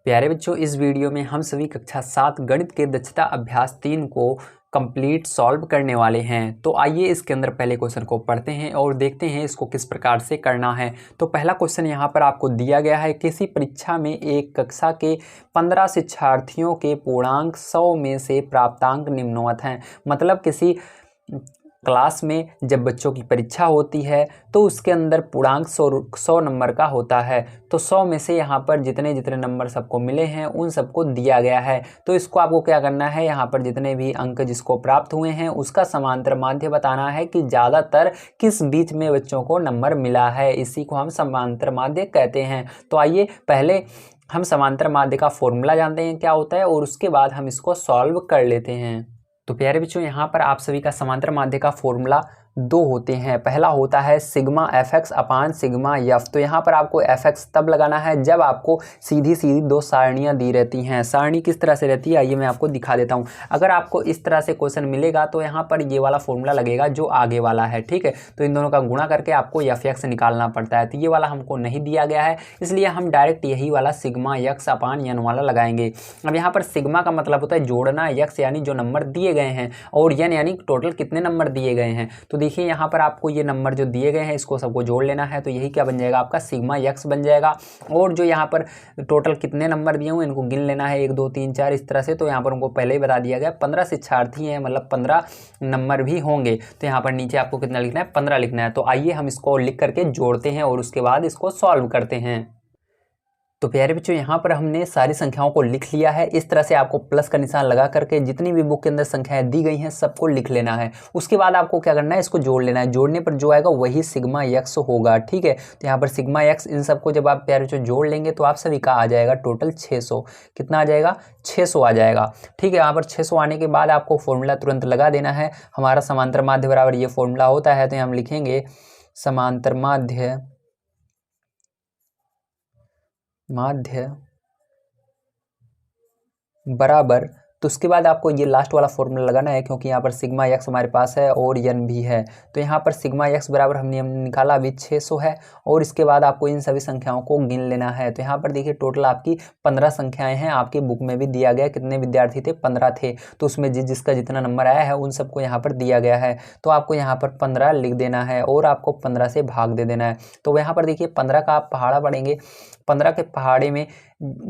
प्यारे बच्चों, इस वीडियो में हम सभी कक्षा 7 गणित के दक्षता अभ्यास 3 को कंप्लीट सॉल्व करने वाले हैं। तो आइए इसके अंदर पहले क्वेश्चन को पढ़ते हैं और देखते हैं इसको किस प्रकार से करना है। तो पहला क्वेश्चन यहाँ पर आपको दिया गया है, किसी परीक्षा में एक कक्षा के 15 शिक्षार्थियों के पूर्णांक 100 में से प्राप्तांक निम्नवत हैं। मतलब किसी क्लास में जब बच्चों की परीक्षा होती है तो उसके अंदर पूर्णांक 100 नंबर का होता है। तो 100 में से यहाँ पर जितने जितने नंबर सबको मिले हैं उन सबको दिया गया है। तो इसको आपको क्या करना है, यहाँ पर जितने भी अंक जिसको प्राप्त हुए हैं उसका समांतर माध्य बताना है कि ज़्यादातर किस बीच में बच्चों को नंबर मिला है। इसी को हम समांतर माध्य कहते हैं। तो आइए पहले हम समांतर माध्य का फॉर्मूला जानते हैं क्या होता है और उसके बाद हम इसको सॉल्व कर लेते हैं। तो प्यारे बच्चों, यहाँ पर आप सभी का समांतर माध्य का फॉर्मूला दो होते हैं। पहला होता है सिग्मा एफ एक्स अपान सिग्मा एफ। तो यहाँ पर आपको एफ एक्स तब लगाना है जब आपको सीधी सीधी दो सारणियाँ दी रहती हैं। सारणी किस तरह से रहती है आइए मैं आपको दिखा देता हूँ। अगर आपको इस तरह से क्वेश्चन मिलेगा तो यहाँ पर ये वाला फॉर्मूला लगेगा जो आगे वाला है, ठीक है। तो इन दोनों का गुणा करके आपको एफ एक्स निकालना पड़ता है। तो ये वाला हमको नहीं दिया गया है, इसलिए हम डायरेक्ट यही वाला सिग्मा एक्स अपान एन वाला लगाएंगे। अब यहाँ पर सिग्मा का मतलब होता है जोड़ना, एक्स यानी जो नंबर दिए गए हैं, और एन यानी टोटल कितने नंबर दिए गए हैं। तो देखिए यहाँ पर आपको ये नंबर जो दिए गए हैं इसको सबको जोड़ लेना है। तो यही क्या बन जाएगा, आपका सिग्मा एक्स बन जाएगा। और जो यहाँ पर टोटल कितने नंबर दिए हुए इनको गिन लेना है, 1 2 3 4 इस तरह से। तो यहाँ पर उनको पहले ही बता दिया गया 15 शिक्षार्थी हैं, मतलब 15 नंबर भी होंगे। तो यहाँ पर नीचे आपको कितना लिखना है, 15 लिखना है। तो आइए हम इसको लिख करके जोड़ते हैं और उसके बाद इसको सॉल्व करते हैं। तो प्यारे बच्चों, यहाँ पर हमने सारी संख्याओं को लिख लिया है। इस तरह से आपको प्लस का निशान लगा करके जितनी भी बुक के अंदर संख्याएं दी गई हैं सबको लिख लेना है। उसके बाद आपको क्या करना है, इसको जोड़ लेना है। जोड़ने पर जो आएगा वही सिग्मा एक्स होगा, ठीक है। तो यहाँ पर सिग्मा एक्स इन सबको जब आप प्यारे बच्चों जोड़ लेंगे तो आप सभी का आ जाएगा टोटल 600। कितना आ जाएगा, 600 आ जाएगा, ठीक है। यहाँ पर 600 आने के बाद आपको फॉर्मूला तुरंत लगा देना है। हमारा समांतर माध्य बराबर ये फॉर्मूला होता है। तो हम लिखेंगे समांतर माध्य बराबर, तो उसके बाद आपको ये लास्ट वाला फॉर्मूला लगाना है क्योंकि यहाँ पर सिग्मा एक्स हमारे पास है और एन भी है। तो यहाँ पर सिग्मा एक्स बराबर हमने निकाला अभी 600 है। और इसके बाद आपको इन सभी संख्याओं को गिन लेना है। तो यहाँ पर देखिए टोटल आपकी 15 संख्याएं हैं। आपकी बुक में भी दिया गया कितने विद्यार्थी थे, 15 थे। तो उसमें जिसका जितना नंबर आया है उन सबको यहाँ पर दिया गया है। तो आपको यहाँ पर 15 लिख देना है और आपको 15 से भाग दे देना है। तो यहाँ पर देखिए 15 का आप पहाड़ा पढ़ेंगे, 15 के पहाड़े में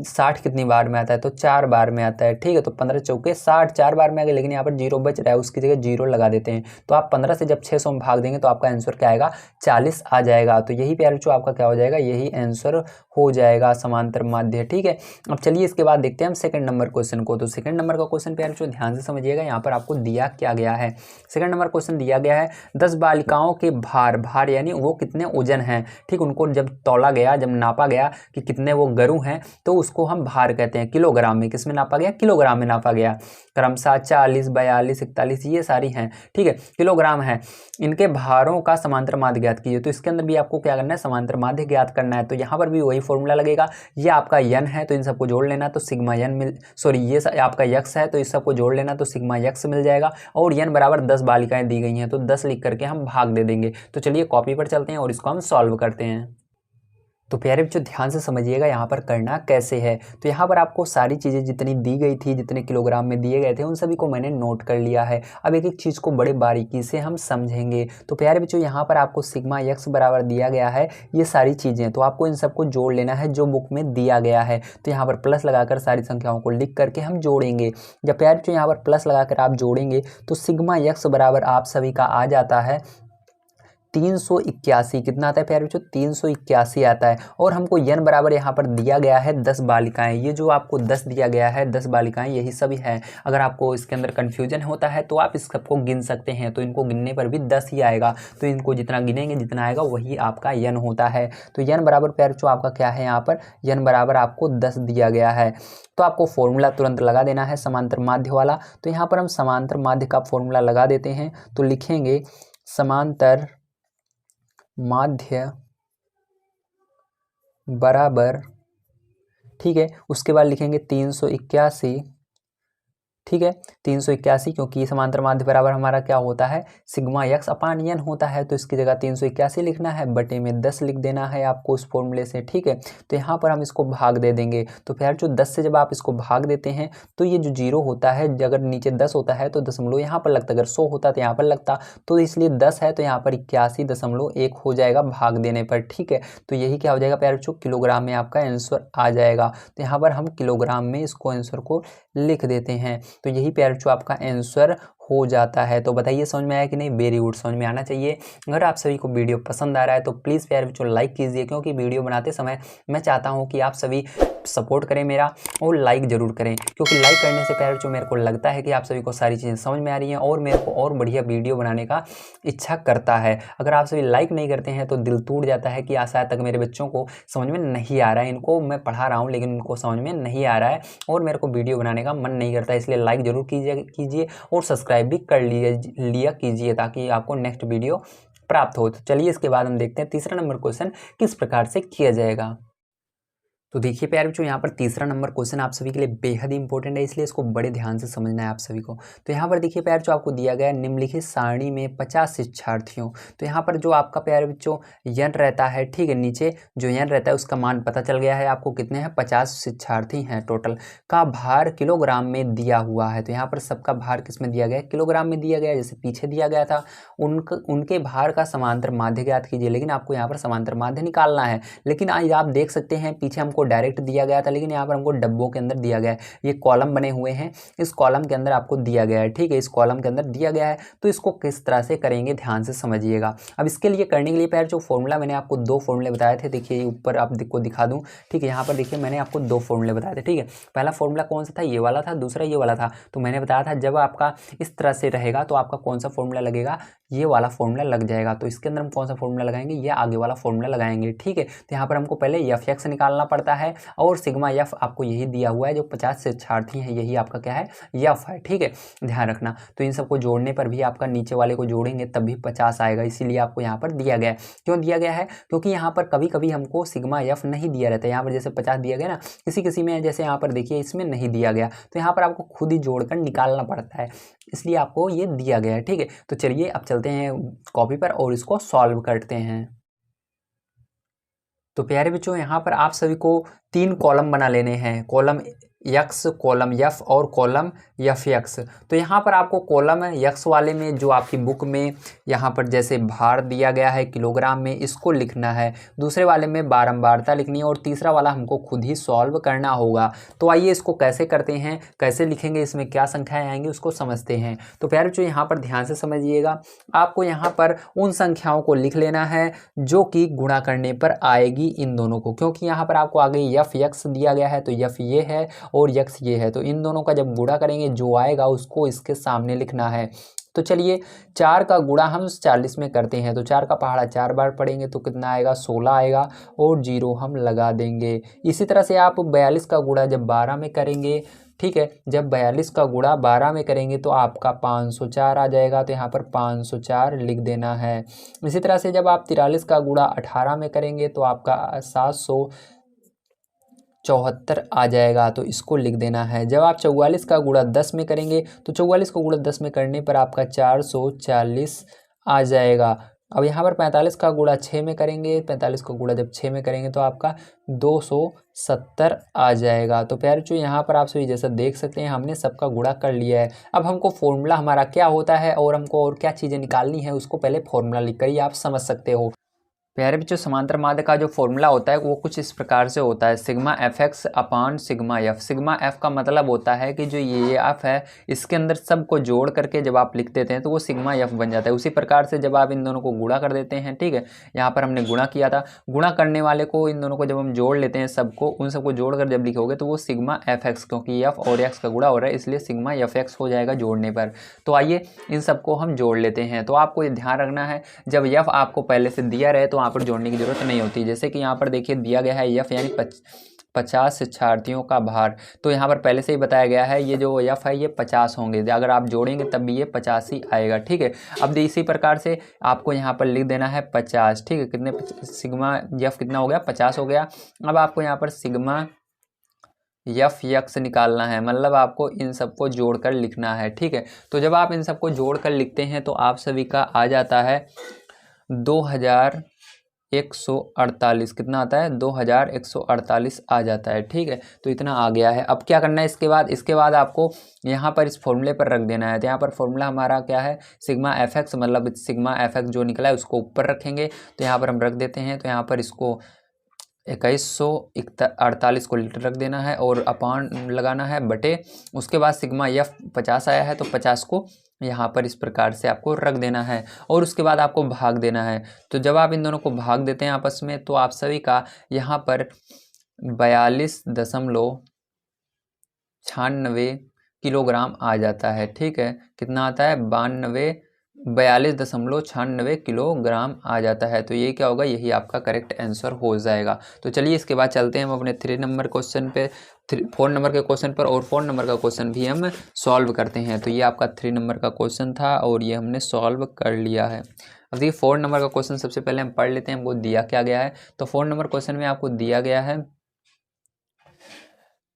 60 कितनी बार में आता है, तो 4 बार में आता है, ठीक है। तो 15 चौके 60 4 बार में आ गया, लेकिन यहाँ पर 0 बच रहा है, उसकी जगह 0 लगा देते हैं। तो आप 15 से जब 600 में भाग देंगे तो आपका आंसर क्या आएगा, 40 आ जाएगा। तो यही प्यारे बच्चों आपका क्या हो जाएगा, यही आंसर हो जाएगा समांतर माध्य, ठीक है। अब चलिए इसके बाद देखते हैं हम सेकंड नंबर क्वेश्चन को। तो सेकंड नंबर का क्वेश्चन प्यारे बच्चों ध्यान से समझिएगा, यहाँ पर आपको दिया क्या गया है। सेकंड नंबर क्वेश्चन दिया गया है 10 बालिकाओं के भार यानी वो कितने वजन हैं, ठीक। उनको जब तौला गया, जब नापा गया कि कितने वो गरु हैं, तो उसको हम भार कहते हैं। किलोग्राम में किसमें नापा गया, किलोग्राम में नापा गया। क्रमशः 40 42 41 ये सारी हैं, ठीक है, किलोग्राम है। इनके भारों का समांतर माध्य ज्ञात कीजिए। तो इसके अंदर भी आपको क्या करना है, समांतर माध्य ज्ञात करना है। तो यहाँ पर भी वही फॉर्मूला लगेगा। ये आपका यन है तो इन सबको जोड़ लेना, तो सिग्मा यन ये आपका यक्स है तो इस सबको जोड़ लेना, तो सिग्मा यक्स मिल जाएगा। और यन बराबर 10 बालिकाएं दी गई हैं तो 10 लिख करके हम भाग दे देंगे। तो चलिए कॉपी पर चलते हैं और इसको हम सॉल्व करते हैं। तो प्यारे बच्चों ध्यान से समझिएगा यहाँ पर करना कैसे है। तो यहाँ पर आपको सारी चीज़ें जितनी दी गई थी, जितने किलोग्राम में दिए गए थे, उन सभी को मैंने नोट कर लिया है। अब एक एक चीज़ को बड़े बारीकी से हम समझेंगे। तो प्यारे बच्चों यहाँ पर आपको सिग्मा एक्स बराबर दिया गया है, ये सारी चीज़ें, तो आपको इन सबको जोड़ लेना है जो बुक में दिया गया है। तो यहाँ पर प्लस लगाकर सारी संख्याओं को लिख करके हम जोड़ेंगे। जब प्यारे बच्चों यहाँ पर प्लस लगाकर आप जोड़ेंगे तो सिग्मा एक्स बराबर आप सभी का आ जाता है 381। कितना आता है प्यारे बच्चों, 381 आता है। और हमको यन बराबर यहाँ पर दिया गया है 10 बालिकाएं। ये जो आपको 10 दिया गया है, 10 बालिकाएं यही सभी हैं। अगर आपको इसके अंदर कन्फ्यूजन होता है तो आप इस सबको गिन सकते हैं। तो इनको गिनने पर भी 10 ही आएगा। तो इनको जितना गिनेंगे जितना आएगा वही आपका यन होता है। तो यन बराबर प्यारे बच्चों आपका क्या है, यहाँ पर यन बराबर आपको 10 दिया गया है। तो आपको फॉर्मूला तुरंत लगा देना है समांतर माध्य वाला। तो यहाँ पर हम समांतर माध्य का फॉर्मूला लगा देते हैं। तो लिखेंगे समांतर माध्य बराबर, ठीक है। उसके बाद लिखेंगे 381 ठीक है। 381 क्योंकि ये समांतर माध्य बराबर हमारा क्या होता है, सिग्मा यक्स अपान एन होता है, तो इसकी जगह 381 लिखना है, बटे में 10 लिख देना है आपको उस फॉर्मूले से। ठीक है, तो यहाँ पर हम इसको भाग दे देंगे। तो फिर जो 10 से जब आप इसको भाग देते हैं तो ये जो 0 होता है, अगर नीचे 10 होता है तो दशमलव यहाँ पर लगता, अगर 100 होता तो यहाँ पर लगता, तो इसलिए 10 है तो यहाँ पर 81.1 हो जाएगा भाग देने पर। ठीक है, तो यही क्या हो जाएगा प्यारे बच्चों, किलोग्राम में आपका आंसर आ जाएगा। तो यहाँ पर हम किलोग्राम में इसको आंसर को लिख देते हैं, तो यही प्यारे बच्चों आपका आंसर हो जाता है। तो बताइए समझ में आया कि नहीं, वेरी गुड, समझ में आना चाहिए। अगर आप सभी को वीडियो पसंद आ रहा है तो प्लीज़ प्यारे बच्चों लाइक कीजिए, क्योंकि वीडियो बनाते समय मैं चाहता हूं कि आप सभी सपोर्ट करें मेरा, और लाइक ज़रूर करें, क्योंकि लाइक करने से प्यारे बच्चों मेरे को लगता है कि आप सभी को सारी चीज़ें समझ में आ रही हैं और मेरे को और बढ़िया वीडियो बनाने का इच्छा करता है। अगर आप सभी लाइक नहीं करते हैं तो दिल टूट जाता है कि शायद तक मेरे बच्चों को समझ में नहीं आ रहा है, इनको मैं पढ़ा रहा हूँ लेकिन उनको समझ में नहीं आ रहा है और मेरे को वीडियो बनाने का मन नहीं करता। इसलिए लाइक ज़रूर कीजिए और सब्सक्राइब भी कर लिया कीजिए, ताकि आपको नेक्स्ट वीडियो प्राप्त हो। तो चलिए इसके बाद हम देखते हैं तीसरा नंबर क्वेश्चन किस प्रकार से किया जाएगा। तो देखिए प्यारे बच्चों, यहाँ पर तीसरा नंबर क्वेश्चन आप सभी के लिए बेहद इंपॉर्टेंट है, इसलिए इसको बड़े ध्यान से समझना है आप सभी को। तो यहाँ पर देखिए प्यारे बच्चों, आपको दिया गया है निम्नलिखित सारणी में 50 शिक्षार्थियों। तो यहाँ पर जो आपका प्यारे बच्चों यन रहता है, ठीक है, नीचे जो यन रहता है उसका मान पता चल गया है आपको, कितने हैं, 50 शिक्षार्थी हैं टोटल, का भार किलोग्राम में दिया हुआ है। तो यहाँ पर सबका भार किस में दिया गया है, किलोग्राम में दिया गया है, जैसे पीछे दिया गया था। उनके भार का समांतर माध्य ज्ञात कीजिए, लेकिन आपको यहाँ पर समांतर माध्य निकालना है। लेकिन आज आप देख सकते हैं पीछे हमको डायरेक्ट दिया गया था, लेकिन यहाँ पर हमको डब्बों के अंदर दिया गया है। ये कॉलम बने हुए हैं, इस कॉलम के अंदर आपको दिया गया है, ठीक है, इस कॉलम के अंदर दिया गया है। तो इसको किस तरह से करेंगे ध्यान से समझिएगा। अब इसके लिए करने के लिए पहले जो फॉर्मूला मैंने आपको 2 फॉर्मूले बताए थे, देखिए ऊपर आपको दिखा दूं, ठीक है, यहाँ पर देखिए मैंने आपको 2 फॉर्मूले बताए थे, ठीक है। पहला फॉर्मूला कौन सा था, ये वाला था, दूसरा ये वाला था। तो मैंने बताया था जब आपका इस तरह से रहेगा तो आपका कौन सा फॉर्मूला लगेगा, ये वाला फॉर्मूला लग जाएगा। तो इसके अंदर हम कौन सा फॉर्मूला लगाएंगे, ये आगे वाला फॉर्मूला लगाएंगे, ठीक है। तो यहाँ पर हमको पहले एफ एक्स निकालना पड़ता है और सिग्मा एफ आपको यही दिया हुआ है, जो 50 शिक्षार्थी हैं यही आपका क्या है, एफ है, ठीक है, ध्यान रखना। तो इन सबको जोड़ने पर भी आपका नीचे वाले को जोड़ेंगे तब भी 50 आएगा, इसीलिए आपको यहाँ पर दिया गया है। क्यों दिया गया है, क्योंकि यहाँ पर कभी कभी हमको सिग्मा एफ नहीं दिया रहता है। यहाँ पर जैसे 50 दिया गया ना, किसी में जैसे यहाँ पर देखिए इसमें नहीं दिया गया, तो यहाँ पर आपको खुद ही जोड़कर निकालना पड़ता है, इसलिए आपको ये दिया गया है, ठीक है। तो चलिए अब चलते हैं कॉपी पर और इसको सॉल्व करते हैं। तो प्यारे बच्चों, यहाँ पर आप सभी को 3 कॉलम बना लेने हैं, कॉलम यक्स, कॉलम यफ और कॉलम यफ यक्स। तो यहाँ पर आपको कॉलम यक्स वाले में जो आपकी बुक में यहाँ पर जैसे भार दिया गया है किलोग्राम में, इसको लिखना है। दूसरे वाले में बारंबारता लिखनी है और तीसरा वाला हमको खुद ही सॉल्व करना होगा। तो आइए इसको कैसे करते हैं, कैसे लिखेंगे, इसमें क्या संख्याएं आएंगी उसको समझते हैं। तो प्यारे बच्चों यहाँ पर ध्यान से समझिएगा, आपको यहाँ पर उन संख्याओं को लिख लेना है जो कि गुणा करने पर आएगी इन दोनों को, क्योंकि यहाँ पर आपको आगे यफ यक्स दिया गया है, तो यफ ये है और यक्स ये है, तो इन दोनों का जब गुणा करेंगे जो आएगा उसको इसके सामने लिखना है। तो चलिए 4 का गुणा हम 40 में करते हैं, तो 4 का पहाड़ा 4 बार पढ़ेंगे तो कितना आएगा, 16 आएगा और 0 हम लगा देंगे। इसी तरह से आप 42 का गुणा जब 12 में करेंगे, ठीक है, जब 42 का गुणा 12 में करेंगे तो आपका 504 आ जाएगा, तो यहाँ पर 504 लिख देना है। इसी तरह से जब आप 43 का गुणा 18 में करेंगे तो आपका 774 आ जाएगा, तो इसको लिख देना है। जब आप 44 का गुणा 10 में करेंगे तो 44 को गुणा 10 में करने पर आपका 440 आ जाएगा। अब यहाँ पर 45 का गुणा 6 में करेंगे, 45 का गुणा जब 6 में करेंगे तो आपका 270 आ जाएगा। तो प्यारे बच्चों यहाँ पर आप सभी जैसा देख सकते हैं हमने सबका गुणा कर लिया है। अब हमको फॉर्मूला हमारा क्या होता है और हमको और क्या चीज़ें निकालनी है उसको पहले फॉर्मूला लिख कर ही आप समझ सकते हो। प्यारे बच्चों, समांतर माध्य का जो फॉर्मूला होता है वो कुछ इस प्रकार से होता है, सिग्मा एफ एक्स अपान सिग्मा एफ। सिग्मा एफ का मतलब होता है कि जो ये एफ है इसके अंदर सबको जोड़ करके जब आप लिख देते हैं तो वो सिग्मा एफ बन जाता है। उसी प्रकार से जब आप इन दोनों को गुणा कर देते हैं, ठीक है, यहाँ पर हमने गुणा किया था, गुणा करने वाले को इन दोनों को जब हम जोड़ लेते हैं सबको, उन सबको जोड़ कर जब लिखोगे तो वो सिग्मा एफ एक्स, क्योंकि एफ और एक्स का गुणा हो रहा है इसलिए सिग्मा एफ एक्स हो जाएगा जोड़ने पर। तो आइए इन सबको हम जोड़ लेते हैं। तो आपको ये ध्यान रखना है जब एफ आपको पहले से दिया रहे तो वहाँ पर जोड़ने की जरूरत नहीं होती। जैसे कि यहाँ पर देखिए दिया गया है एफ यानी 50 शिक्षार्थियों का भार, तो यहाँ पर पहले से ही बताया गया है ये जो एफ है ये 50 होंगे, अगर आप जोड़ेंगे तब भी ये 50 ही आएगा, ठीक है। अब इसी प्रकार से आपको यहाँ पर लिख देना है 50, ठीक है, कितने सिग्मा एफ कितना हो गया, 50 हो गया। अब आपको यहाँ पर सिग्मा यफ यक्स निकालना है, मतलब आपको इन सबको जोड़कर लिखना है। ठीक है, तो जब आप इन सबको जोड़कर लिखते हैं तो आप सभी का आ जाता है 2148। कितना आता है? 2148 आ जाता है। ठीक है, तो इतना आ गया है। अब क्या करना है इसके बाद आपको यहाँ पर इस फॉर्मूले पर रख देना है। तो यहाँ पर फॉर्मूला हमारा क्या है? सिग्मा एफ एक्स, मतलब सिग्मा एफ एक्स जो निकला है उसको ऊपर रखेंगे। तो यहाँ पर हम रख देते हैं। तो यहाँ पर इसको 2148 को लीटर रख देना है और अपान लगाना है बटे, उसके बाद सिग्मा एफ 50 आया है तो 50 को यहाँ पर इस प्रकार से आपको रख देना है और उसके बाद आपको भाग देना है। तो जब आप इन दोनों को भाग देते हैं आपस में तो आप सभी का यहाँ पर 42.96 किलोग्राम आ जाता है। ठीक है, कितना आता है? 42.96 किलोग्राम आ जाता है। तो ये क्या होगा? यही आपका करेक्ट आंसर हो जाएगा। तो चलिए इसके बाद चलते हैं हम अपने 3 नंबर क्वेश्चन पे, 4 नंबर के क्वेश्चन पर, और 4 नंबर का क्वेश्चन भी हम सॉल्व करते हैं। तो ये आपका 3 नंबर का क्वेश्चन था और ये हमने सॉल्व कर लिया है। अब देखिए 4 नंबर का क्वेश्चन सबसे पहले हम पढ़ लेते हैं, हमको दिया क्या गया है। तो 4 नंबर क्वेश्चन में आपको दिया गया है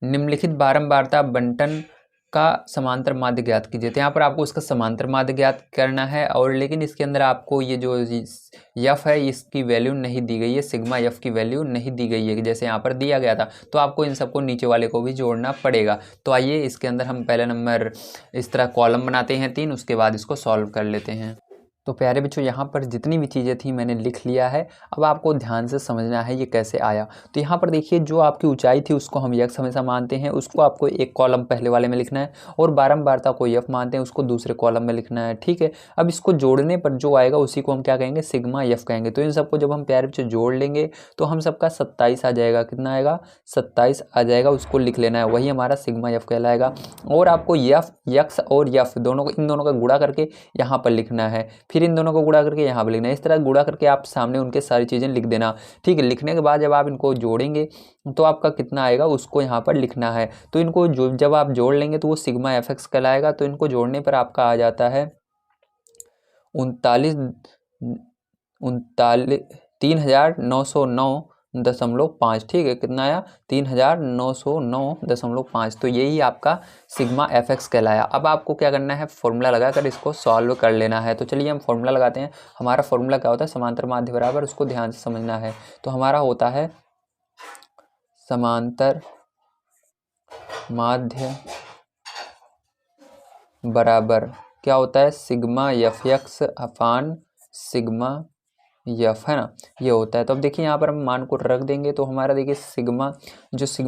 निम्नलिखित बारंबारता बंटन का समांतर माध्य ज्ञात कीजिए। तो यहाँ पर आपको उसका समांतर माध्य ज्ञात करना है, और लेकिन इसके अंदर आपको ये जो यफ है इसकी वैल्यू नहीं दी गई है, सिग्मा यफ की वैल्यू नहीं दी गई है जैसे यहाँ पर दिया गया था। तो आपको इन सबको नीचे वाले को भी जोड़ना पड़ेगा। तो आइए इसके अंदर हम पहला नंबर इस तरह कॉलम बनाते हैं 3, उसके बाद इसको सॉल्व कर लेते हैं। तो प्यारे बच्चों यहाँ पर जितनी भी चीज़ें थी मैंने लिख लिया है। अब आपको ध्यान से समझना है ये कैसे आया। तो यहाँ पर देखिए जो आपकी ऊंचाई थी उसको हम यक्स हमेशा मानते हैं, उसको आपको एक कॉलम पहले वाले में लिखना है, और बारंबारता को यफ मानते हैं उसको दूसरे कॉलम में लिखना है। ठीक है, अब इसको जोड़ने पर जो आएगा उसी को हम क्या कहेंगे? सिग्मा यफ कहेंगे। तो इन सबको जब हम प्यारे बच्चों जोड़ लेंगे तो हम सबका 27 आ जाएगा। कितना आएगा? 27 आ जाएगा। उसको लिख लेना है, वही हमारा सिग्मा यफ कहलाएगा। और आपको यफ यक्स और यफ दोनों को, इन दोनों का गुणा करके यहाँ पर लिखना है, फिर इन दोनों को गुणा करके यहाँ पर लिखना है। इस तरह गुणा करके आप सामने उनके सारी चीज़ें लिख देना। ठीक है, लिखने के बाद जब आप इनको जोड़ेंगे तो आपका कितना आएगा उसको यहाँ पर लिखना है। तो इनको जब आप जोड़ लेंगे तो वो सिग्मा एफ एक्स कहलाएगा। तो इनको जोड़ने पर आपका आ जाता है 3909.5। ठीक है, कितना आया? 3909.5। तो यही आपका सिग्मा एफ एक्स कहलाया। अब आपको क्या करना है? फॉर्मूला लगाकर इसको सॉल्व कर लेना है। तो चलिए हम फॉर्मूला लगाते हैं। हमारा फॉर्मूला क्या होता है? समांतर माध्य बराबर, उसको ध्यान से समझना है। तो हमारा होता है समांतर माध्य बराबर क्या होता है? सिग्मा एफ एक्स अपान सिग्मा यफ, है ना, ये होता है। तो अब देखिए यहाँ पर हम मान को रख देंगे तो हमारा देखिए सिग्मा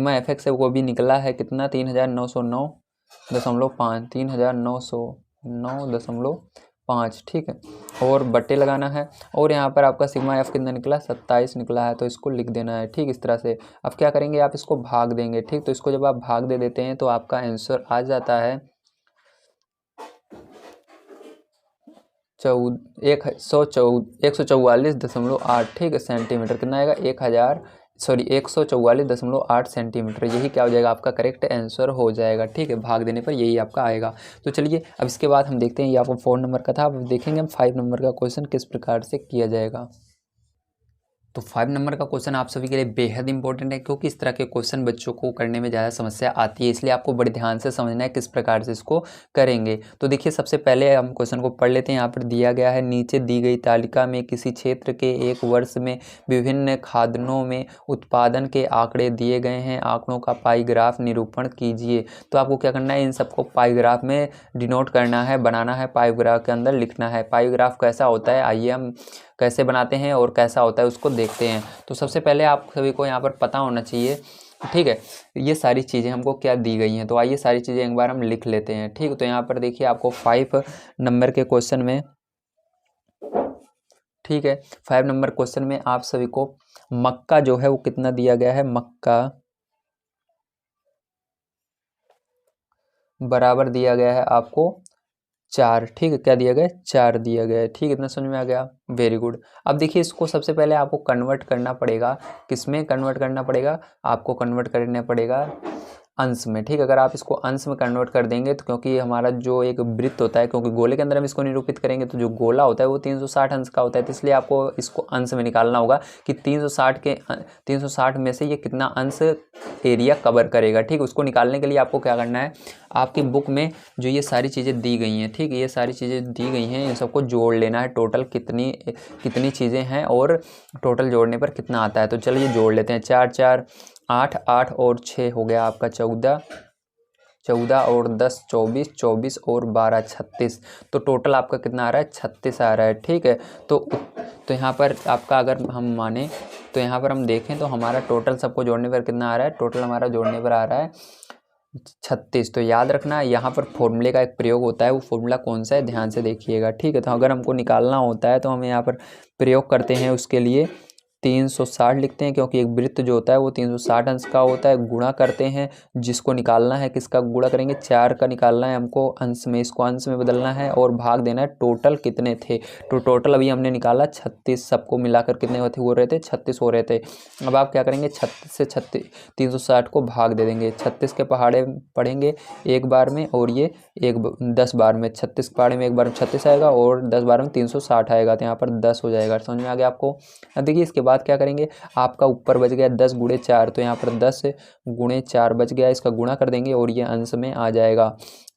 एफ एक्स है वो भी निकला है कितना? 3909.5, 3909.5। ठीक है, और बट्टे लगाना है, और यहाँ पर आपका सिग्मा एफ कितना निकला? 27 निकला है। तो इसको लिख देना है। ठीक, इस तरह से अब क्या करेंगे? आप इसको भाग देंगे। ठीक, तो इसको जब आप भाग दे देते हैं तो आपका आंसर आ जाता है 144.8। ठीक है, सेंटीमीटर। कितना आएगा? 144.8 सेंटीमीटर। यही क्या हो जाएगा? आपका करेक्ट आंसर हो जाएगा। ठीक है, भाग देने पर यही आपका आएगा। तो चलिए अब इसके बाद हम देखते हैं, ये आपको 4 नंबर का था। अब देखेंगे हम 5 नंबर का क्वेश्चन किस प्रकार से किया जाएगा। तो 5 नंबर का क्वेश्चन आप सभी के लिए बेहद इंपॉर्टेंट है, क्योंकि इस तरह के क्वेश्चन बच्चों को करने में ज़्यादा समस्या आती है, इसलिए आपको बड़े ध्यान से समझना है किस प्रकार से इसको करेंगे। तो देखिए सबसे पहले हम क्वेश्चन को पढ़ लेते हैं। यहाँ पर दिया गया है, नीचे दी गई तालिका में किसी क्षेत्र के एक वर्ष में विभिन्न खाद्यान्नों में उत्पादन के आंकड़े दिए गए हैं, आंकड़ों का पाई ग्राफ निरूपण कीजिए। तो आपको क्या करना है? इन सबको पाई ग्राफ में डिनोट करना है, बनाना है, पाई ग्राफ के अंदर लिखना है। पाई ग्राफ कैसा होता है, आइए हम कैसे बनाते हैं और कैसा होता है उसको देखते हैं। तो सबसे पहले आप सभी को यहाँ पर पता होना चाहिए, ठीक है, ये सारी चीज़ें हमको क्या दी गई हैं। तो आइए सारी चीज़ें एक बार हम लिख लेते हैं। ठीक, तो यहाँ पर देखिए आपको 5 नंबर के क्वेश्चन में, ठीक है, 5 नंबर क्वेश्चन में आप सभी को मक्का जो है वो कितना दिया गया है? मक्का बराबर दिया गया है आपको 4। ठीक है, क्या दिया गया? 4 दिया गया है। ठीक, इतना समझ में आ गया? Very good. अब देखिए इसको सबसे पहले आपको कन्वर्ट करना पड़ेगा। किस में कन्वर्ट करना पड़ेगा? आपको कन्वर्ट करना पड़ेगा अंश में, ठीक है। अगर आप इसको अंश में कन्वर्ट कर देंगे तो क्योंकि हमारा जो एक वृत्त होता है, क्योंकि गोले के अंदर हम इसको निरूपित करेंगे तो जो गोला होता है वो 360 अंश का होता है, तो इसलिए आपको इसको अंश में निकालना होगा कि 360 में से ये कितना अंश एरिया कवर करेगा, ठीक। उसको निकालने के लिए आपको क्या करना है, आपकी बुक में जो ये सारी चीज़ें दी गई हैं, ठीक, ये सारी चीज़ें दी गई हैं, इन सबको जोड़ लेना है, टोटल कितनी चीज़ें हैं और टोटल जोड़ने पर कितना आता है। तो चलिए जोड़ लेते हैं। 4 4 8 8 और 6 हो गया आपका 14 14 और 10 24 24 और 12 36। तो टोटल आपका कितना आ रहा है, 36 आ रहा है, ठीक है। तो यहाँ पर आपका अगर हम माने तो यहाँ पर हम देखें तो हमारा टोटल सबको जोड़ने पर कितना आ रहा है, टोटल हमारा जोड़ने पर आ रहा है 36। तो याद रखना है यहाँ पर फॉर्मूले का एक प्रयोग होता है, वो फॉर्मूला कौन सा है ध्यान से देखिएगा, ठीक है। तो अगर हमको निकालना होता है तो हम यहाँ पर प्रयोग करते हैं, उसके लिए 360 लिखते हैं, क्योंकि एक वृत्त जो होता है वो 360 अंश का होता है। गुणा करते हैं, जिसको निकालना है किसका गुणा करेंगे, 4 का निकालना है हमको अंश में, इसको अंश में बदलना है और भाग देना है टोटल कितने थे। तो टोटल अभी हमने निकाला 36, सबको मिलाकर कितने हो रहे थे, 36 हो रहे थे। अब आप क्या करेंगे, 36 से 360 को भाग दे देंगे, 36 के पहाड़े पढ़ेंगे एक बार में और ये 10 बार में, 36 पहाड़े में एक बार में 36 आएगा और 10 बार में 360 आएगा, तो यहाँ पर 10 हो जाएगा। समझ में आ गया आपको। अब देखिए इसके बाद क्या करेंगे, आपका ऊपर बच गया 10 गुणे 4, तो यहाँ पर 10 गुणे 4 बच गया, इसका गुणा कर देंगे और ये अंश में आ जाएगा।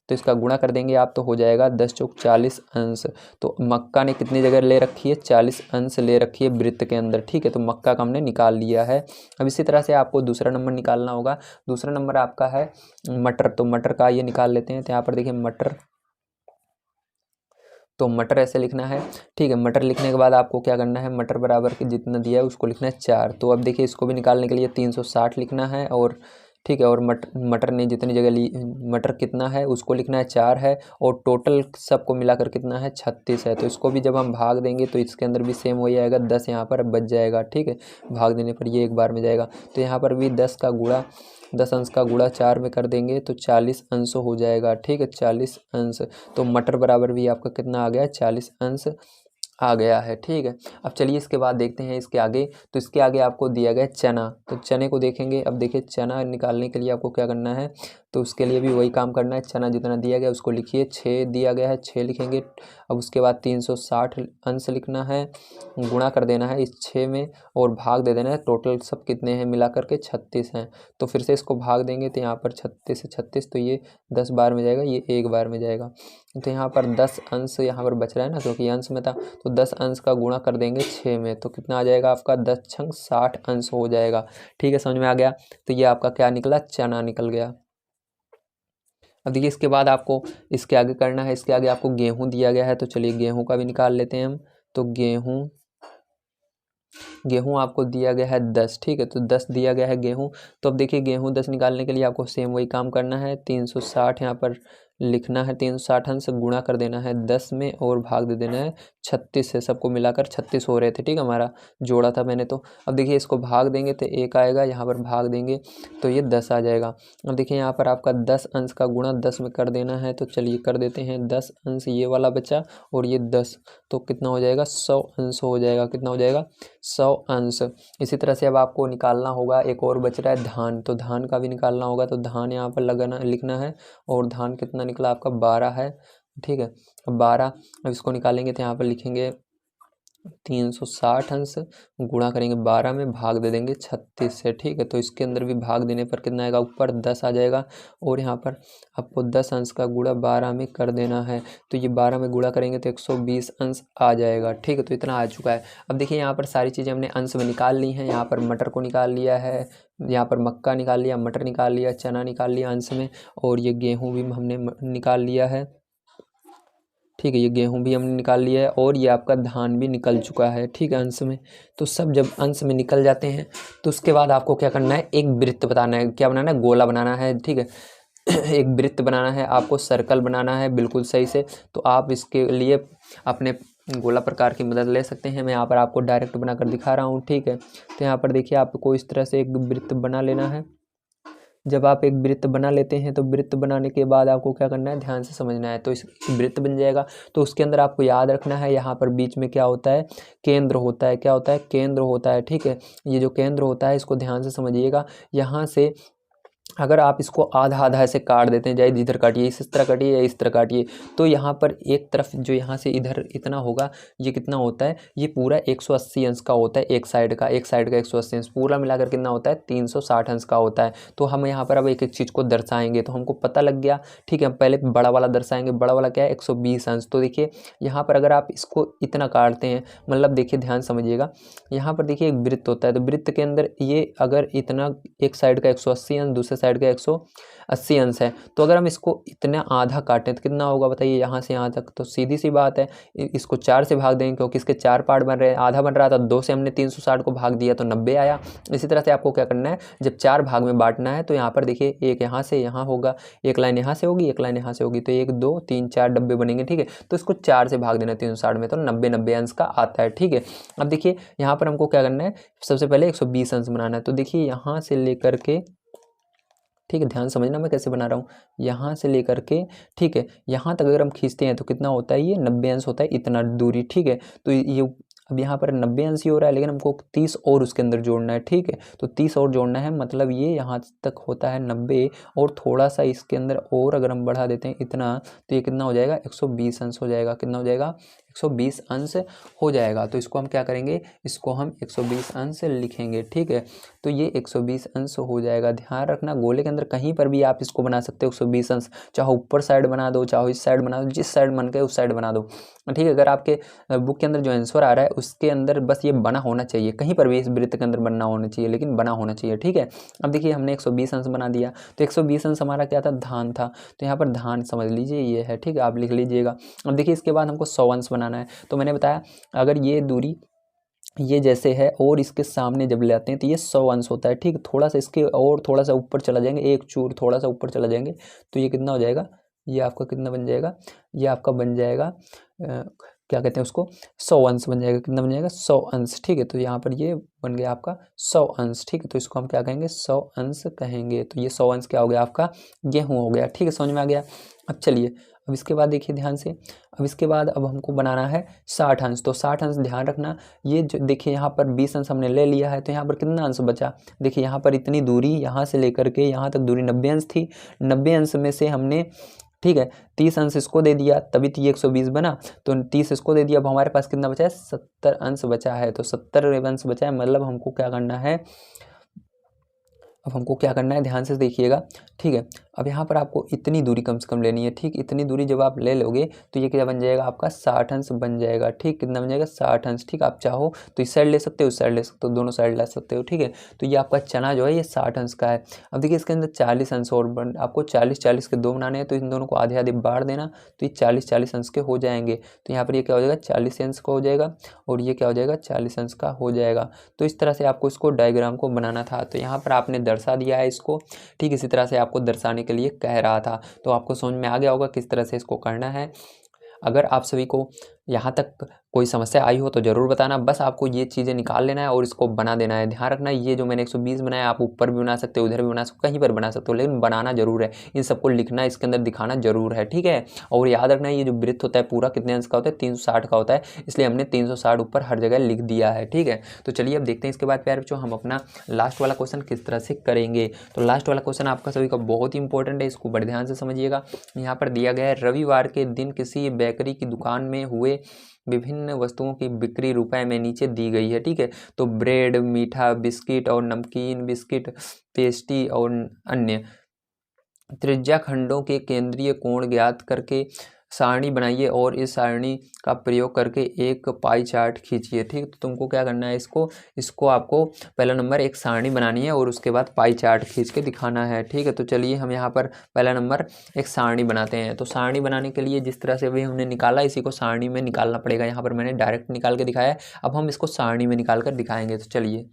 तो इसका गुणा कर देंगे आप तो हो जाएगा 10 चौक 40 अंश। तो मक्का ने कितनी जगह ले रखी है, 40 अंश ले रखी है वृत्त के अंदर, ठीक है। तो मक्का का हमने निकाल लिया है। अब इसी तरह से आपको दूसरा नंबर निकालना होगा। दूसरा नंबर आपका है मटर, तो मटर का ये निकाल लेते हैं। तो यहाँ पर देखिए मटर, तो मटर ऐसे लिखना है, ठीक है। मटर लिखने के बाद आपको क्या करना है, मटर बराबर के जितना दिया है उसको लिखना है 4। तो अब देखिए इसको भी निकालने के लिए 360 लिखना है और ठीक है, और मटर ने जितनी जगह ली, मटर कितना है उसको लिखना है 4 है और टोटल सबको मिलाकर कितना है 36 है। तो इसको भी जब हम भाग देंगे तो इसके अंदर भी सेम हो जाएगा, 10 यहाँ पर बच जाएगा, ठीक है। भाग देने पर ये एक बार में जाएगा। तो यहाँ पर भी 10 अंश का गुणा 4 में कर देंगे तो 40 अंश हो जाएगा, ठीक है, 40 अंश। तो मटर बराबर भी आपका कितना आ गया, 40 अंश आ गया है, ठीक है। अब चलिए इसके बाद देखते हैं इसके आगे। तो इसके आगे आपको दिया गया चना, तो चने को देखेंगे। अब देखिए चना निकालने के लिए आपको क्या करना है, तो उसके लिए भी वही काम करना है। चना जितना दिया गया उसको लिखिए, 6 दिया गया है 6 लिखेंगे। अब उसके बाद 360 अंश लिखना है, गुणा कर देना है इस 6 में और भाग दे देना है। टोटल सब कितने हैं मिला करके 36 हैं। तो फिर से इसको भाग देंगे तो यहाँ पर 36 से 36, तो ये 10 बार में जाएगा, ये एक बार में जाएगा। तो यहाँ पर 10 अंश यहाँ पर बच रहा है ना, क्योंकि अंश में था। तो 10 अंश का गुणा कर देंगे 6 में, तो कितना आ जाएगा आपका 10 छंग 60 अंश हो जाएगा, ठीक है। समझ में आ गया। तो ये आपका क्या निकला, चना निकल गया। अब देखिए इसके बाद आपको इसके आगे करना है। इसके आगे आपको गेहूं दिया गया है, तो चलिए गेहूं का भी निकाल लेते हैं हम। तो गेहूं आपको दिया गया है 10, ठीक है। तो 10 दिया गया है गेहूं। तो अब देखिए गेहूं 10 निकालने के लिए आपको सेम वही काम करना है, 360 यहाँ पर लिखना है, 360 अंश गुणा कर देना है 10 में और भाग दे देना है 36 से। सबको मिलाकर 36 हो रहे थे, ठीक है, हमारा जोड़ा था मैंने। तो अब देखिए इसको भाग देंगे तो 1 आएगा, यहाँ पर भाग देंगे तो ये 10 आ जाएगा। अब देखिए यहाँ पर आपका 10 अंश का गुणा 10 में कर देना है, तो चलिए कर देते हैं। 10 अंश ये वाला बचा और ये 10, तो कितना हो जाएगा, 100 अंश हो जाएगा। कितना हो जाएगा, 100 अंश। इसी तरह से अब आपको निकालना होगा, एक और बच रहा है धान, तो धान का भी निकालना होगा। तो धान यहाँ पर लगाना लिखना है और धान कितना निकला आपका 12 है, ठीक है। अब 12, अब इसको निकालेंगे तो यहाँ पर लिखेंगे 360 अंश गुणा करेंगे 12 में, भाग दे देंगे 36 से, ठीक है। तो इसके अंदर भी भाग देने पर कितना आएगा, ऊपर 10 आ जाएगा और यहाँ पर आपको 10 अंश का गुणा 12 में कर देना है। तो ये 12 में गुणा करेंगे तो 120 अंश आ जाएगा, ठीक है। तो इतना आ चुका है। अब देखिए यहाँ पर सारी चीज़ें हमने अंश में निकाल ली हैं। यहाँ पर मटर को निकाल लिया है, यहाँ पर मक्का निकाल लिया, मटर निकाल लिया, चना निकाल लिया अंश में, और ये गेहूँ भी हमने निकाल लिया है, ठीक है। ये गेहूं भी हमने निकाल लिया है और ये आपका धान भी निकल चुका है, ठीक है, अंश में। तो सब जब अंश में निकल जाते हैं तो उसके बाद आपको क्या करना है, एक वृत्त बताना है। क्या बनाना है, गोला बनाना है, ठीक है। एक वृत्त बनाना है आपको, सर्कल बनाना है बिल्कुल सही से। तो आप इसके लिए अपने गोला प्रकार की मदद ले सकते हैं। मैं यहाँ पर आपको डायरेक्ट बनाकर दिखा रहा हूँ, ठीक है। तो यहाँ पर देखिए आपको इस तरह से एक वृत्त बना लेना है। जब आप एक वृत्त बना लेते हैं तो वृत्त बनाने के बाद आपको क्या करना है, ध्यान से समझना है। तो इस वृत्त बन जाएगा, तो उसके अंदर आपको याद रखना है यहाँ पर बीच में क्या होता है, केंद्र होता है। क्या होता है, केंद्र होता है, ठीक है। ये जो केंद्र होता है इसको ध्यान से समझिएगा। यहाँ से अगर आप इसको आधा आधा ऐसे काट देते हैं, चाहे इधर काटिए, इस तरह काटिए या इस तरह काटिए, तो यहाँ पर एक तरफ जो यहाँ से इधर इतना होगा, ये कितना होता है, ये पूरा 180 अंश का होता है एक साइड का 180 अंश, पूरा मिलाकर कितना होता है 360 अंश का होता है। तो हम यहाँ पर अब एक एक चीज़ को दर्शाएंगे, तो हमको पता लग गया, ठीक है। पहले बड़ा वाला दर्शाएंगे, बड़ा वाला क्या है 120 अंश। तो देखिए यहाँ पर अगर आप इसको इतना काटते हैं, मतलब देखिए ध्यान समझिएगा, यहाँ पर देखिए एक वृत्त होता है, तो वृत्त के अंदर ये अगर इतना एक साइड का 180 अंश, दूसरे साइड का 180 अंश है, तो अगर हम इसको इतना आधा काटें तो कितना होगा बताइए, यहाँ से यहाँ तक। तो सीधी सी बात है, इसको 4 से भाग देंगे क्योंकि इसके 4 पार्ट बन रहे हैं, आधा बन रहा था, 2 से हमने 360 को भाग दिया तो 90 आया। इसी तरह से आपको क्या करना है, जब 4 भाग में बांटना है तो यहाँ पर देखिए एक यहाँ से यहाँ होगा, एक लाइन यहाँ से होगी, एक लाइन यहाँ से होगी, तो 1 2 3 4 डब्बे बनेंगे, ठीक है। तो इसको 4 से भाग देना 360 में, तो 90 अंश का आता है, ठीक है। अब देखिए यहाँ पर हमको क्या करना है, सबसे पहले 120 अंश बनाना है। तो देखिए यहाँ से लेकर के, ठीक है, ध्यान समझना मैं कैसे बना रहा हूँ, यहाँ से लेकर के, ठीक है, यहाँ तक अगर हम खींचते हैं तो कितना होता है, ये 90 अंश होता है, इतना दूरी, ठीक है। तो ये अब यहाँ पर 90 अंश ही हो रहा है, लेकिन हमको 30 और उसके अंदर जोड़ना है, ठीक है। तो 30 और जोड़ना है, मतलब ये यहाँ तक होता है 90, और थोड़ा सा इसके अंदर और अगर हम बढ़ा देते हैं इतना, तो ये कितना हो जाएगा 120 अंश हो जाएगा। कितना हो जाएगा 120 अंश हो जाएगा। तो इसको हम क्या करेंगे, इसको हम 120 अंश लिखेंगे, ठीक है। तो ये 120 अंश हो जाएगा। ध्यान रखना गोले के अंदर कहीं पर भी आप इसको बना सकते हो 120 अंश, चाहे ऊपर साइड बना दो, चाहे इस साइड बना दो, जिस साइड मन के उस साइड बना दो, ठीक है। अगर आपके बुक के अंदर जो आंसर आ रहा है उसके अंदर बस ये बना होना चाहिए, कहीं पर भी इस वृत्त के अंदर बनना होना चाहिए, लेकिन बना होना चाहिए, ठीक है। अब देखिए हमने 120 अंश बना दिया, तो 120 अंश हमारा क्या था, धान था, तो यहाँ पर धान समझ लीजिए ये है, ठीक है, आप लिख लीजिएगा। अब देखिए इसके बाद हमको 100 अंश बनाना है। तो मैंने बताया अगर ये दूरी ये जैसे है और इसके सामने जब ले आते हैं तो ये 100 अंश होता है, ठीक। थोड़ा सा इसके और थोड़ा सा ऊपर चला जाएंगे, एक चूर थोड़ा सा ऊपर चला जाएंगे, तो ये कितना हो जाएगा, ये आपका कितना बन जाएगा, ये आपका बन जाएगा क्या कहते हैं उसको, 100 अंश बन जाएगा। कितना बन जाएगा 100 अंश, ठीक है। तो यहाँ पर ये बन गया आपका 100 अंश, ठीक है। तो इसको हम क्या कहेंगे 100 अंश कहेंगे। तो ये 100 अंश क्या हो गया आपका, गेहूँ हो गया, ठीक है, समझ में आ गया। अब चलिए अब इसके बाद देखिए ध्यान से, अब इसके बाद अब हमको बनाना है 60 अंश। तो 60 अंश ध्यान रखना, ये जो देखिए यहाँ पर 20 अंश हमने ले लिया है, तो यहाँ पर कितना अंश बचा, देखिए यहाँ पर इतनी दूरी यहाँ से लेकर के यहाँ तक दूरी 90 अंश थी, 90 अंश में से हमने, ठीक है, 30 अंश इसको दे दिया, तभी तो ये 120 बना, तो 30 इसको दे दिया। अब हमारे पास कितना बचा है, 70 अंश बचा है। तो 70 अंश बचा है, मतलब हमको क्या करना है, अब हमको क्या करना है, ध्यान से देखिएगा, ठीक है। अब यहाँ पर आपको इतनी दूरी कम से कम लेनी है, ठीक। इतनी दूरी जब आप ले लोगे तो ये क्या बन जाएगा आपका 60 अंश बन जाएगा, ठीक। कितना बन जाएगा 60 अंश, ठीक। आप चाहो तो इस साइड ले सकते हो, उस साइड ले सकते हो, दोनों साइड ले सकते हो, ठीक है। तो ये आपका चना जो है ये 60 अंश का है। अब देखिए इसके अंदर 40 अंश और आपको 40-40 के 2 बनाने हैं, तो इन दोनों को आधे आधे बाढ़ देना, तो ये 40-40 अंश के हो जाएंगे। तो यहाँ पर ये क्या हो जाएगा 40 अंश का हो जाएगा, और ये क्या हो जाएगा 40 अंश का हो जाएगा। तो इस तरह से आपको इसको डायग्राम को बनाना था, तो यहाँ पर आपने दर्शा दिया है इसको, ठीक। इसी तरह से आपको दर्शाने के लिए कह रहा था, तो आपको समझ में आ गया होगा किस तरह से इसको करना है। अगर आप सभी को यहाँ तक कोई समस्या आई हो तो ज़रूर बताना, बस आपको ये चीज़ें निकाल लेना है और इसको बना देना है। ध्यान रखना ये जो मैंने 120 बनाया, आप ऊपर भी बना सकते हो, उधर भी बना सकते हो, कहीं पर बना सकते हो, लेकिन बनाना जरूर है, इन सबको लिखना इसके अंदर दिखाना जरूर है, ठीक है। और याद रखना ये जो वृत्त होता है पूरा कितने अंश का होता है, 360 का होता है, इसलिए हमने 360 ऊपर हर जगह लिख दिया है, ठीक है। तो चलिए अब देखते हैं इसके बाद प्यारे बच्चों हम अपना लास्ट वाला क्वेश्चन किस तरह से करेंगे। तो लास्ट वाला क्वेश्चन आपका सभी का बहुत ही इंपॉर्टेंट है, इसको बड़े ध्यान से समझिएगा। यहाँ पर दिया गया है रविवार के दिन किसी बेकरी की दुकान में हुए विभिन्न वस्तुओं की बिक्री रुपए में नीचे दी गई है, ठीक है। तो ब्रेड, मीठा, बिस्किट और नमकीन बिस्किट, पेस्ट्री और अन्य त्रिज्या खंडों के केंद्रीय कोण ज्ञात करके सारणी बनाइए और इस सारणी का प्रयोग करके एक पाई चार्ट खींचिए, ठीक। तो तुमको क्या करना है, इसको आपको पहला नंबर एक सारणी बनानी है और उसके बाद पाई चार्ट खींच के दिखाना है, ठीक है। तो चलिए हम यहाँ पर पहला नंबर एक सारणी बनाते हैं। तो सारणी बनाने के लिए जिस तरह से अभी हमने निकाला इसी को सारणी में निकालना पड़ेगा। यहाँ पर मैंने डायरेक्ट निकाल के दिखाया है, अब हम इसको सारणी में निकाल कर दिखाएंगे। तो चलिए,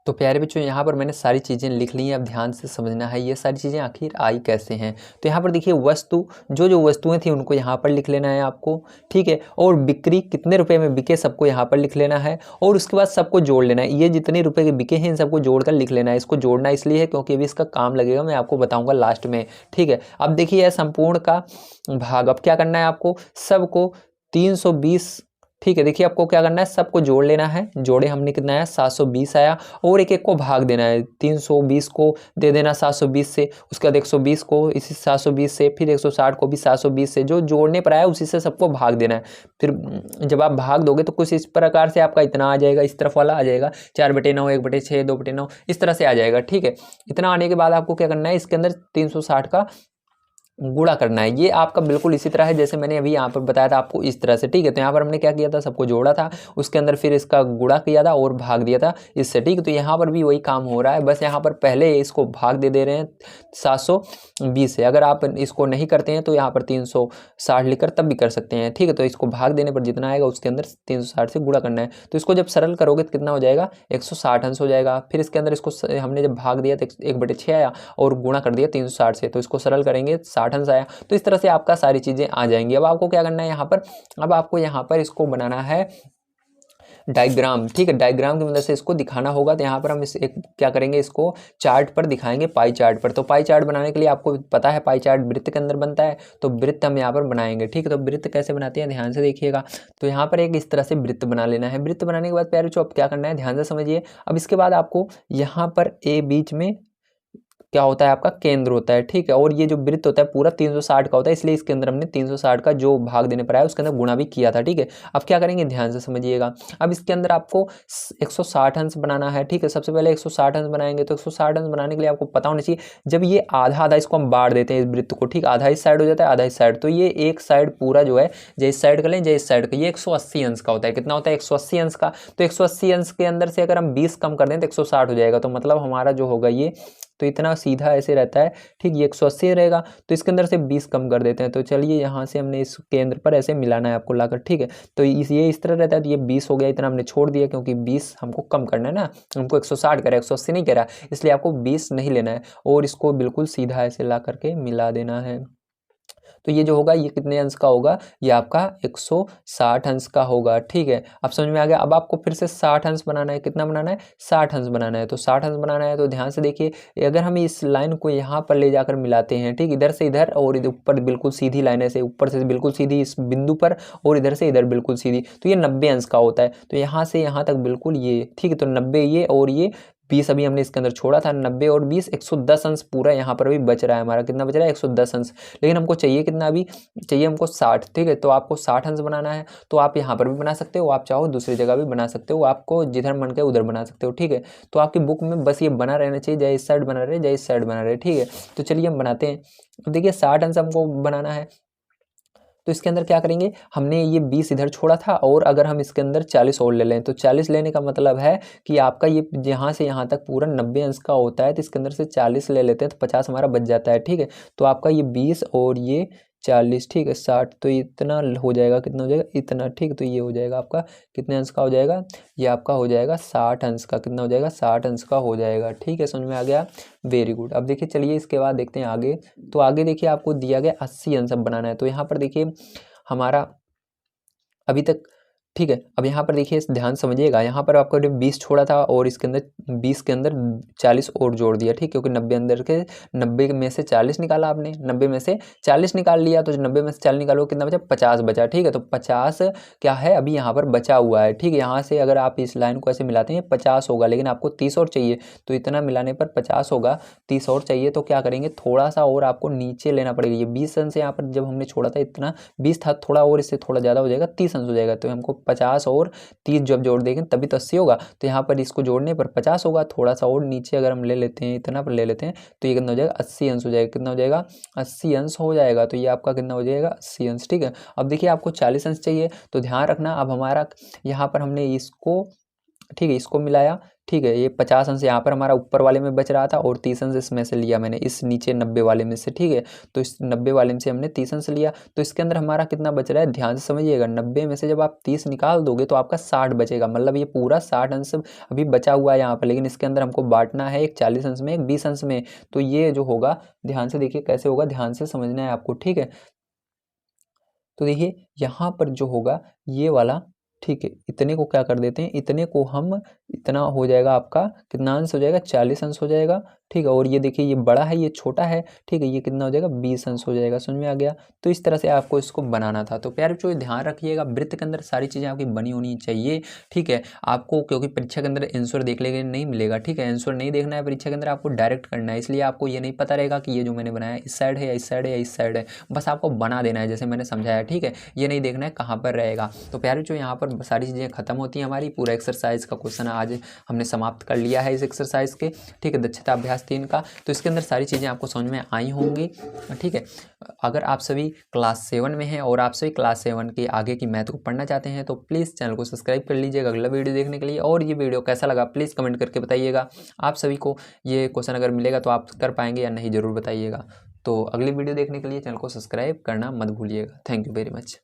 तो प्यारे बच्चों यहाँ पर मैंने सारी चीज़ें लिख ली हैं, अब ध्यान से समझना है ये सारी चीज़ें आखिर आई कैसे हैं। तो यहाँ पर देखिए वस्तु जो वस्तुएं थी उनको यहाँ पर लिख लेना है आपको, ठीक है। और बिक्री कितने रुपए में बिके सबको यहाँ पर लिख लेना है, और उसके बाद सबको जोड़ लेना है, ये जितने रुपए के बिके हैं इन सबको जोड़कर लिख लेना है। इसको जोड़ना इसलिए है क्योंकि अभी इसका काम लगेगा, मैं आपको बताऊँगा लास्ट में, ठीक है। अब देखिए यह संपूर्ण का भाग, अब क्या करना है आपको, सबको 320 ठीक है, देखिए आपको क्या करना है, सबको जोड़ लेना है। जोड़े हमने कितना आया 720 आया, और एक एक को भाग देना है। 320 को दे देना 720 से, उसके बाद 120 को इसी 720 से, फिर 160 को भी 720 से, जो जोड़ने पर आया उसी से सबको भाग देना है। फिर जब आप भाग दोगे तो कुछ इस प्रकार से आपका इतना आ जाएगा, इस तरफ वाला आ जाएगा 4/9, 1/6, 2/9, इस तरह से आ जाएगा। ठीक है, इतना आने के बाद आपको क्या करना है, इसके अंदर 360 का गुणा करना है। ये आपका बिल्कुल इसी तरह है जैसे मैंने अभी यहाँ पर बताया था आपको, इस तरह से। ठीक है, तो यहाँ पर हमने क्या किया था, सबको जोड़ा था, उसके अंदर फिर इसका गुणा किया था और भाग दिया था इससे। ठीक है, तो यहाँ पर भी वही काम हो रहा है, बस यहाँ पर पहले इसको भाग दे रहे हैं 720 से। अगर आप इसको नहीं करते हैं तो यहाँ पर 360 लिखकर तब भी कर सकते हैं। ठीक है, तो इसको भाग देने पर जितना आएगा उसके अंदर 360 से गुणा करना है। तो इसको जब सरल करोगे तो कितना हो जाएगा, 160 अंश हो जाएगा। फिर इसके अंदर इसको हमने जब भाग दिया तो 1/6 आया और गुणा कर दिया 360 से, तो इसको सरल करेंगे 60 अंश आया। तो इस तरह से आपका सारी चीज़ें आ जाएंगी। अब आपको क्या करना है यहाँ पर, अब आपको यहाँ पर इसको बनाना है डायग्राम। ठीक है, डायग्राम की मदद से इसको दिखाना होगा। तो यहाँ पर हम एक क्या करेंगे, इसको चार्ट पर दिखाएंगे, पाई चार्ट पर। तो पाई चार्ट बनाने के लिए आपको पता है पाई चार्ट वृत्त के अंदर बनता है, तो वृत्त हम यहाँ पर बनाएंगे। ठीक है, तो वृत्त कैसे बनाते हैं ध्यान से देखिएगा। तो यहाँ पर एक इस तरह से वृत्त बना लेना है। वृत्त बनाने के बाद प्यारे बच्चों अब क्या करना है, ध्यान से समझिए। अब इसके बाद आपको यहाँ पर ए बीच में क्या होता है, आपका केंद्र होता है। ठीक है, और ये जो वृत्त होता है पूरा 360 का होता है, इसलिए इसके अंदर हमने 360 का जो भाग देने पर आया उसके अंदर गुणा भी किया था। ठीक है, अब क्या करेंगे ध्यान से समझिएगा। अब इसके अंदर आपको 160 अंश बनाना है। ठीक है, सबसे पहले 160 अंश बनाएंगे। तो 160 अंश बनाने के लिए आपको पता होना चाहिए, जब ये आधा आधा इसको हम बांट देते हैं इस वृत्त को, ठीक, आधा इस साइड हो जाता है आधा इस साइड, तो ये एक साइड पूरा जो है, जय इस साइड का लें जय इस साइड का, ये 180 अंश का होता है। कितना होता है, 180 अंश का। तो 180 अंश के अंदर से अगर हम 20 कम कर दें तो 160 हो जाएगा। तो मतलब हमारा जो होगा ये, तो इतना सीधा ऐसे रहता है। ठीक, ये 180 रहेगा, तो इसके अंदर से 20 कम कर देते हैं। तो चलिए यहाँ से हमने इस केंद्र पर ऐसे मिलाना है आपको लाकर। ठीक है, तो ये इस तरह रहता है, तो ये 20 हो गया, इतना हमने छोड़ दिया क्योंकि 20 हमको कम करना है ना, हमको 160 करा है, 180 नहीं करा, इसलिए आपको 20 नहीं लेना है और इसको बिल्कुल सीधा ऐसे ला करके मिला देना है। तो ये जो होगा ये कितने अंश का होगा, ये आपका 160 अंश का होगा। ठीक है, अब समझ में आ गया। अब आपको फिर से 60 अंश बनाना है। कितना बनाना है, 60 अंश बनाना है। तो 60 अंश बनाना है तो ध्यान से देखिए, अगर हम इस लाइन को यहाँ पर ले जाकर मिलाते हैं, ठीक, इधर से इधर और इधर ऊपर बिल्कुल सीधी लाइन है, ऊपर से बिल्कुल सीधी इस बिंदु पर और इधर से इधर बिल्कुल सीधी, तो ये 90 अंश का होता है। तो यहाँ से यहाँ तक बिल्कुल ये, ठीक है, तो 90 ये और ये 20 अभी हमने इसके अंदर छोड़ा था। 90 और 20 110 अंश पूरा यहाँ पर अभी बच रहा है हमारा। कितना बच रहा है, 110 अंश। लेकिन हमको चाहिए कितना, अभी चाहिए हमको 60। ठीक है, तो आपको 60 अंश बनाना है। तो आप यहाँ पर भी बना सकते हो, आप चाहो दूसरी जगह भी बना सकते हो, आपको जिधर मन करे उधर बना सकते हो। ठीक है, तो आपकी बुक में बस ये बना रहना चाहिए, जय इस साइड बना रहे जय इस साइड बना रहे। ठीक है, तो चलिए हम बनाते हैं। अब देखिए 60 अंश हमको बनाना है, तो इसके अंदर क्या करेंगे, हमने ये 20 इधर छोड़ा था और अगर हम इसके अंदर 40 और ले लें, तो 40 लेने का मतलब है कि आपका ये यहाँ से यहाँ तक पूरा 90 अंश का होता है, तो इसके अंदर से 40 ले लेते हैं तो 50 हमारा बच जाता है। ठीक है, तो आपका ये 20 और ये 40, ठीक है 60, तो इतना हो जाएगा, कितना हो जाएगा इतना। ठीक, तो ये हो जाएगा आपका कितने अंश का हो जाएगा, ये आपका हो जाएगा 60 अंश का। कितना हो जाएगा, 60 अंश का हो जाएगा। ठीक है, समझ में आ गया, वेरी गुड। अब देखिए चलिए इसके बाद देखते हैं आगे। तो आगे देखिए आपको दिया गया 80 अंश अब बनाना है। तो यहाँ पर देखिए हमारा अभी तक, ठीक है, अब यहाँ पर देखिए ध्यान समझिएगा, यहाँ पर आपको 20 छोड़ा था और इसके अंदर 20 के अंदर 40 और जोड़ दिया। ठीक, क्योंकि 90 अंदर के 90 में से 40 निकाला आपने, 90 में से 40 निकाल लिया, तो 90 में से 40 निकालो कितना बचा, 50 बचा। ठीक है, तो 50 क्या है अभी यहाँ पर बचा हुआ है। ठीक है, यहाँ से अगर आप इस लाइन को ऐसे मिलाते हैं 50 होगा, लेकिन आपको 30 और चाहिए, तो इतना मिलाने पर 50 होगा, 30 और चाहिए, तो क्या करेंगे थोड़ा सा और आपको नीचे लेना पड़ेगा। ये 20 अंश यहाँ पर जब हमने छोड़ा था इतना 20 था, थोड़ा और इससे थोड़ा ज़्यादा हो जाएगा, 30 अंश हो जाएगा। तो हमको 50 और 30 जब जोड़ देंगे तभी तो 80 होगा। तो यहाँ पर इसको जोड़ने पर 50 होगा, थोड़ा सा और नीचे अगर हम ले लेते हैं, इतना पर ले लेते हैं, तो ये कितना हो जाएगा, 80 अंश हो जाएगा। कितना हो जाएगा, 80 अंश हो जाएगा। तो ये आपका कितना हो जाएगा, 80 अंश। ठीक है, अब देखिए आपको 40 अंश चाहिए, तो ध्यान रखना अब हमारा यहाँ पर हमने इसको, ठीक है, इसको मिलाया। ठीक है, ये 50 अंश यहाँ पर हमारा ऊपर वाले में बच रहा था और 30 अंश इसमें से लिया मैंने, इस नीचे 90 वाले में से। ठीक है, तो इस 90 वाले में से हमने 30 अंश लिया, तो इसके अंदर हमारा कितना बच रहा है, ध्यान से समझिएगा। 90 में से जब आप 30 निकाल दोगे तो आपका 60 बचेगा, मतलब ये पूरा 60 अंश अभी बचा हुआ है यहाँ पर, लेकिन इसके अंदर हमको बांटना है, एक 40 अंश में एक 20 अंश में। तो ये जो होगा ध्यान से देखिए कैसे होगा, ध्यान से समझना है आपको। ठीक है, तो देखिए यहाँ पर जो होगा ये वाला, ठीक है, इतने को क्या कर देते हैं, इतने को हम इतना हो जाएगा आपका, कितना अंश हो जाएगा, 40 अंश हो जाएगा, ठीक है। और ये देखिए ये बड़ा है ये छोटा है, ठीक है, ये कितना हो जाएगा, 20 अंश हो जाएगा। समझ में आ गया। तो इस तरह से आपको इसको बनाना था। तो प्यारे बच्चों ध्यान रखिएगा, वृत्त के अंदर सारी चीज़ें आपकी बनी होनी चाहिए, ठीक है। आपको क्योंकि परीक्षा के अंदर आंसर देखने के नहीं मिलेगा, ठीक है, आंसर नहीं देखना है परीक्षा के अंदर, आपको डायरेक्ट करना है। इसलिए आपको ये नहीं पता रहेगा कि ये जो मैंने बनाया इस साइड है या इस साइड है या इस साइड है, बस आपको बना देना है जैसे मैंने समझाया, ठीक है। ये नहीं देखना है कहाँ पर रहेगा। तो प्यारे बच्चों यहाँ पर सारी चीज़ें खत्म होती हैं हमारी। पूरा एक्सरसाइज का क्वेश्चन आज हमने समाप्त कर लिया है इस एक्सरसाइज के, ठीक है, दक्षता अभ्यास 3 का। तो इसके अंदर सारी चीज़ें आपको समझ में आई होंगी, ठीक है। अगर आप सभी क्लास 7 में हैं और आप सभी क्लास 7 के आगे की मैथ को पढ़ना चाहते हैं तो प्लीज़ चैनल को सब्सक्राइब कर लीजिएगा अगला वीडियो देखने के लिए। और ये वीडियो कैसा लगा प्लीज़ कमेंट करके बताइएगा। आप सभी को ये क्वेश्चन अगर मिलेगा तो आप कर पाएंगे या नहीं, ज़रूर बताइएगा। तो अगली वीडियो देखने के लिए चैनल को सब्सक्राइब करना मत भूलिएगा। Thank you very much.